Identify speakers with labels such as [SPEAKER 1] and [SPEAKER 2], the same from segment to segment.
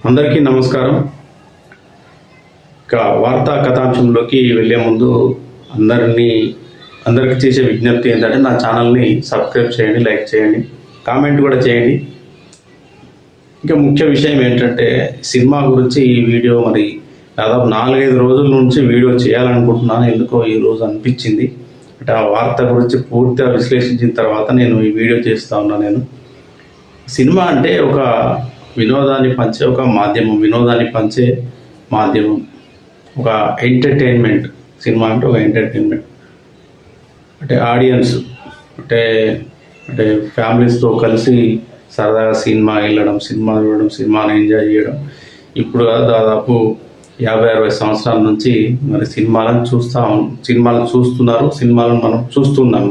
[SPEAKER 1] అందరికీ నమస్కారం. వార్తా కథాంశంలోకి వెళ్ళే ముందు అందరికీ చేసే విజ్ఞప్తి ఏంటంటే నా ఛానల్ని సబ్స్క్రైబ్ చేయండి, లైక్ చేయండి, కామెంట్ కూడా చేయండి. ఇంకా ముఖ్య విషయం ఏంటంటే సినిమా గురించి ఈ వీడియో దాదాపు 4-5 రోజుల నుంచి వీడియో చేయాలనుకుంటున్నాను. ఎందుకో ఈరోజు అనిపించింది. అంటే ఆ వార్త గురించి పూర్తిగా విశ్లేషించిన తర్వాత నేను ఈ వీడియో చేస్తూ ఉన్నాను. సినిమా అంటే ఒక వినోదాన్ని పంచే ఒక మాధ్యమం, ఒక ఎంటర్టైన్మెంట్. సినిమా అంటే ఒక ఎంటర్టైన్మెంట్, అంటే ఆడియన్స్ అంటే ఫ్యామిలీస్తో కలిసి సరదాగా సినిమా వెళ్ళడం, సినిమా చూడడం, సినిమాని ఎంజాయ్ చేయడం. ఇప్పుడు దాదాపు 50-60 సంవత్సరాల నుంచి సినిమాలను చూస్తున్నారు, సినిమాలను మనం చూస్తున్నాం.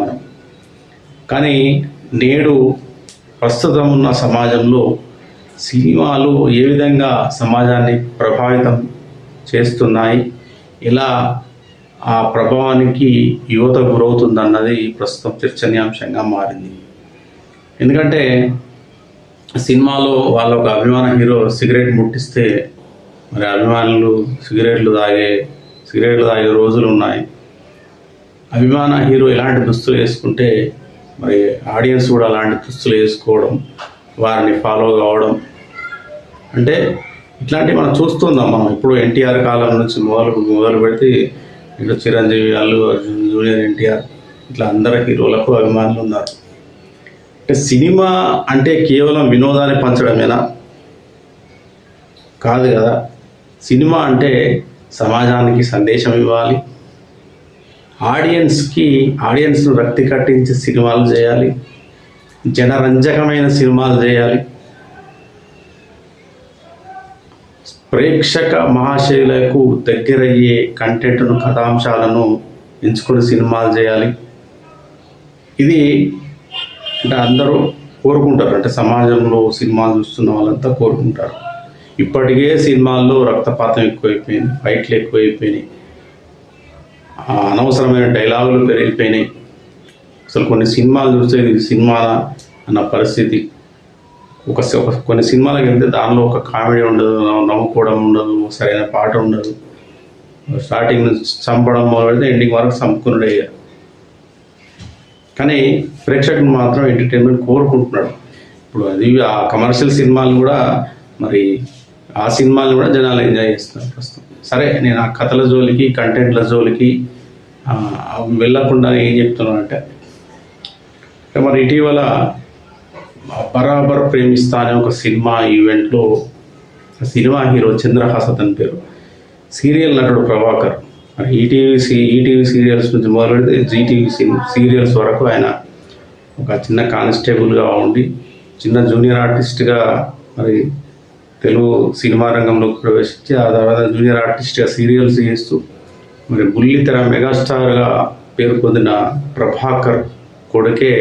[SPEAKER 1] కానీ నేడు ప్రస్తుతం ఉన్న సమాజంలో సినిమాలు ఏ విధంగా సమాజాన్ని ప్రభావితం చేస్తున్నాయి, ఎలా ఆ ప్రభావానికి యువత గురవుతుందన్నది ప్రస్తుతం చర్చనీయాంశంగా మారింది. ఎందుకంటే సినిమాలో వాళ్ళ ఒక అభిమాన హీరో సిగరెట్ ముట్టిస్తే అభిమానులు సిగరెట్లు తాగే రోజులు ఉన్నాయి. అభిమాన హీరో ఎలాంటి దుస్తులు వేసుకుంటే ఆడియన్స్ కూడా అలాంటి దుస్తులు వేసుకోవడం, వారిని ఫాలో కావడం, అంటే ఇట్లాంటివి మనం చూస్తున్నాం. ఇప్పుడు ఎన్టీఆర్ కాలం నుంచి మొదలు పెడితే ఇటు చిరంజీవి, అల్లు అర్జున్, జూనియర్ ఎన్టీఆర్, ఇట్లా అందరు హీరోలకు అభిమానులు ఉన్నారు. అంటే సినిమా అంటే కేవలం వినోదాన్ని పంచడమేనా? కాదు కదా. సినిమా అంటే సమాజానికి సందేశం ఇవ్వాలి, ఆడియన్స్ను రక్తి కట్టించి సినిమాలు చేయాలి, జనరంజకమైన సినిమాలు చేయాలి, ప్రేక్షక మహాశయులకు దగ్గరయ్యే కంటెంట్ను, కథాంశాలను ఎంచుకొని సినిమాలు చేయాలి. ఇది అంటే అందరూ కోరుకుంటారు. అంటే సమాజంలో సినిమాలు చూస్తున్న వాళ్ళంతా కోరుకుంటారు. ఇప్పటికే సినిమాల్లో రక్తపాతం ఎక్కువైపోయింది, ఫైట్లు ఎక్కువైపోయినాయి, అనవసరమైన డైలాగులు పెరిగిపోయినాయి. అసలు కొన్ని సినిమాలు చూస్తే ఇది సినిమా అన్న పరిస్థితి. కొన్ని సినిమాలకు వెళ్తే దానిలో ఒక కామెడీ ఉండదు, నవ్వుకోవడం ఉండదు, సరైన పాట ఉండదు. స్టార్టింగ్ నుంచి చంపడం మొదలెడితే ఎండింగ్ వరకు చంపుకున్నాడు. కానీ ప్రేక్షకులు మాత్రం ఎంటర్టైన్మెంట్ కోరుకుంటున్నాడు. ఇప్పుడు అది ఆ కమర్షియల్ సినిమాలు కూడా ఆ సినిమాలు కూడా జనాలు ఎంజాయ్ చేస్తున్నారు ప్రస్తుతం. సరే, నేను ఆ కథల జోలికి, కంటెంట్ల జోలికి వెళ్ళకుండా ఏం చెప్తున్నానంటే, ఇటీవల బరాబర్ ప్రేమిస్తా అనే ఒక సినిమా ఈవెంట్లో సినిమా హీరో చంద్రహాస్ అతని పేరు, సీరియల్ నటుడు ప్రభాకర్, ఈటీవీ సీరియల్స్ నుంచి మొదలెడితే జీటీవీ సీరియల్స్ వరకు ఆయన ఒక చిన్న కానిస్టేబుల్గా ఉండి చిన్న జూనియర్ ఆర్టిస్ట్గా తెలుగు సినిమా రంగంలోకి ప్రవేశించి ఆ తర్వాత జూనియర్ ఆర్టిస్ట్గా సీరియల్స్ చేస్తూ బుల్లితెర మెగాస్టార్గా పేరు పొందిన ప్రభాకర్ కొడుకే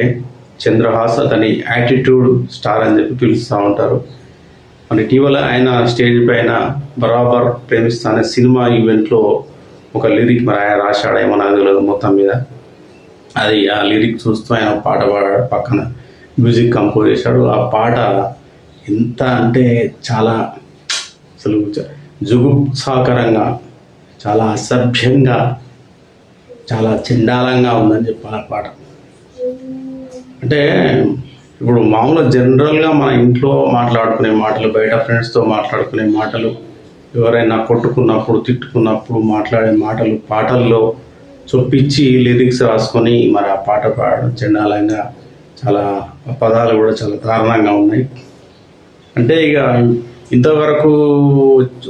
[SPEAKER 1] చంద్రహాస్. అతని యాటిట్యూడ్ స్టార్ అని చెప్పి పిలుస్తూ ఉంటారు. ఇటీవల ఆయన స్టేజ్ పైన బరాబర్ ప్రేమిస్తా అనే సినిమా ఈవెంట్లో ఒక లిరిక్ ఆయన రాశాడేమో నాకు తెలియదు. మొత్తం మీద ఆ లిరిక్ చూస్తూ ఆయన పాట పాడాడు, పక్కన మ్యూజిక్ కంపోజ్ చేశాడు. ఆ పాట ఎంత అంటే చాలా అసలు జుగుప్సాకరంగా, చాలా అసభ్యంగా, చాలా చండాలంగా ఉందని చెప్పాలి ఆ పాట. అంటే ఇప్పుడు మామూలుగా జనరల్గా మన ఇంట్లో మాట్లాడుకునే మాటలు, బయట ఫ్రెండ్స్తో మాట్లాడుకునే మాటలు, ఎవరైనా కొట్టుకున్నప్పుడు, తిట్టుకున్నప్పుడు మాట్లాడే మాటలు, పాటల్లో చొప్పించి లిరిక్స్ రాసుకొని ఆ పాట పాడడం చండాలంగా, చాలా పదాలు కూడా చాలా దారుణంగా ఉన్నాయి. అంటే ఇక ఇంతవరకు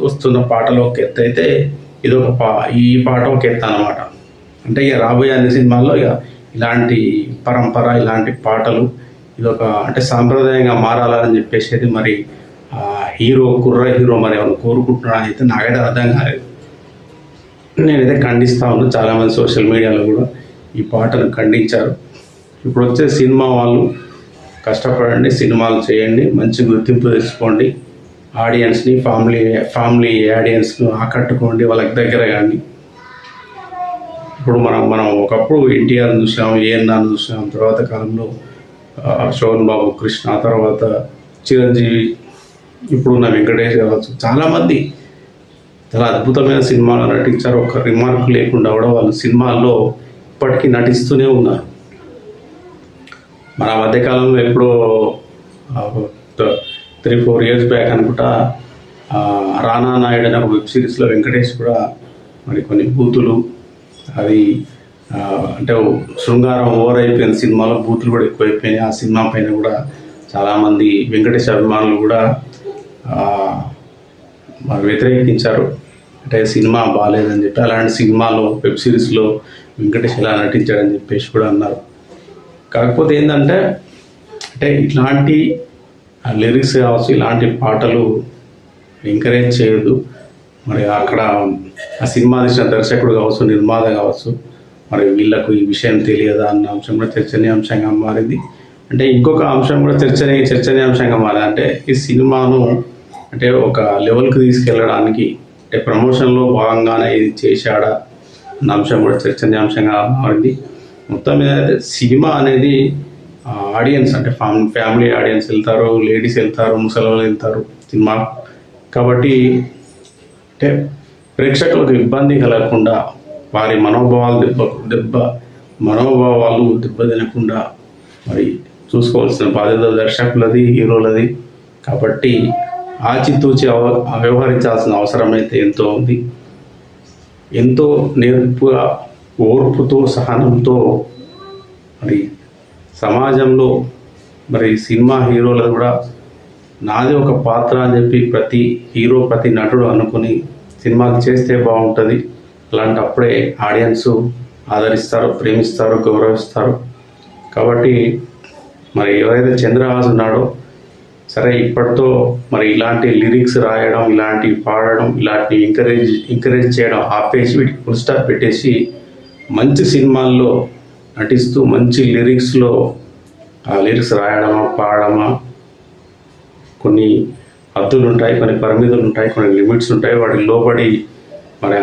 [SPEAKER 1] వస్తున్న పాటలు ఒక ఎత్తు అయితే ఈ పాట ఒక ఎత్తు అన్నమాట. అంటే ఇక రాబోయే అన్ని సినిమాల్లో ఇలాంటి పరంపర, ఇలాంటి పాటలు ఇదొక అంటే సాంప్రదాయంగా మారాలని చెప్పేసి కుర్ర హీరో ఏమైనా కోరుకుంటున్నాడని అయితే నాకైతే అర్థం కాలేదు. నేనైతే ఖండిస్తా ఉన్నాను. చాలామంది సోషల్ మీడియాలో కూడా ఈ పాటను ఖండించారు. ఇప్పుడు వచ్చే సినిమా వాళ్ళు కష్టపడండి, సినిమాలు చేయండి, మంచి గుర్తింపు తెచ్చుకోండి, ఆడియన్స్ని, ఫ్యామిలీ ఆడియన్స్ను ఆకట్టుకోండి, వాళ్ళకి దగ్గర కానీ. ఇప్పుడు మనం ఒకప్పుడు ఎన్టీఆర్ని చూసాం, ఏఎన్ఆర్ని చూసాం, తర్వాత కాలంలో శోభన్ బాబు, కృష్ణ, తర్వాత చిరంజీవి, ఇప్పుడున్న వెంకటేష్ కావచ్చు, చాలామంది చాలా అద్భుతమైన సినిమాలు నటించారు. ఒక రిమార్క్ లేకుండా కూడా వాళ్ళు సినిమాల్లో ఇప్పటికీ నటిస్తూనే ఉన్నారు. మన మధ్యకాలంలో ఎప్పుడో 3-4 years బ్యాక్ అనుకుంటా రానా నాయుడు అనే ఒక వెబ్ సిరీస్లో వెంకటేష్ కూడా మరి కొన్ని బూతులు అది అంటే శృంగారం ఓవర్ అయిపోయిన సినిమాలో బూతులు కూడా ఎక్కువైపోయినాయి. ఆ సినిమా పైన కూడా చాలామంది వెంకటేష్ అభిమానులు కూడా మరి వ్యతిరేకించారు. అంటే సినిమా బాగాలేదని చెప్పి, అలాంటి సినిమాలో వెబ్ సిరీస్లో వెంకటేష్ ఎలా నటించాడని చెప్పేసి కూడా అన్నారు. కాకపోతే ఏంటంటే అంటే ఇట్లాంటి లిరిక్స్ కావచ్చు, ఇలాంటి పాటలు ఎంకరేజ్ చేయొద్దు. మరి అక్కడ ఆ సినిమా తీసిన దర్శకుడు కావచ్చు, నిర్మాత కావచ్చు, మరి వీళ్ళకు ఈ విషయం తెలియదా అన్న అంశం కూడా చర్చనీయాంశంగా మారింది. అంటే ఇంకొక అంశం కూడా చర్చనీయాంశంగా మారింది. అంటే ఈ సినిమాను అంటే ఒక లెవెల్కి తీసుకెళ్ళడానికి అంటే ప్రమోషన్లో భాగంగానే ఇది చేశాడా అన్న అంశం కూడా చర్చనీయాంశంగా మారింది. మొత్తం మీద అయితే సినిమా అనేది ఆడియన్స్ అంటే ఫ్యామిలీ ఆడియన్స్ వెళ్తారు, లేడీస్ వెళ్తారు, ముసలి వెళ్తారు సినిమా. కాబట్టి అంటే ప్రేక్షకులకు ఇబ్బంది కలగకుండా, వారి మనోభావాలు దెబ్బతినకుండా మరి చూసుకోవాల్సిన బాధ్యత దర్శకులది, హీరోలది. కాబట్టి ఆచితూచి వ్యవహరించాల్సిన అవసరం అయితే ఎంతో ఉంది. ఎంతో నేర్పుగా, ఓర్పుతో, సహనంతో మరి సమాజంలో మరి సినిమా హీరోలు కూడా నాది ఒక పాత్ర అని చెప్పి ప్రతి హీరో, ప్రతి నటుడు అనుకుని సినిమాలు చేస్తే బాగుంటుంది. అలాంటప్పుడే ఆడియన్స్ ఆదరిస్తారు, ప్రేమిస్తారు, గౌరవిస్తారు. కాబట్టి మరి ఎవరైతే చంద్రహాస్ ఉన్నాడో సరే, ఇప్పటితో మరి ఇలాంటి లిరిక్స్ రాయడం, ఇలాంటివి పాడడం, ఇలాంటి ఎంకరేజ్ చేయడం ఆపేసి వీటికి ఫుల్ స్టాప్ పెట్టేసి మంచి సినిమాల్లో నటిస్తూ మంచి లిరిక్స్లో ఆ లిరిక్స్ రాయడమా, పాడడమా, కొన్ని హద్దులు ఉంటాయి, కొన్ని పరిమితులు ఉంటాయి, కొన్ని లిమిట్స్ ఉంటాయి. వాటి లోబడి మన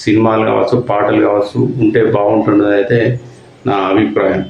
[SPEAKER 1] సినిమాలు కావచ్చు, పాటలు కావచ్చు ఉంటే బాగుంటుందని అయితే నా అభిప్రాయం.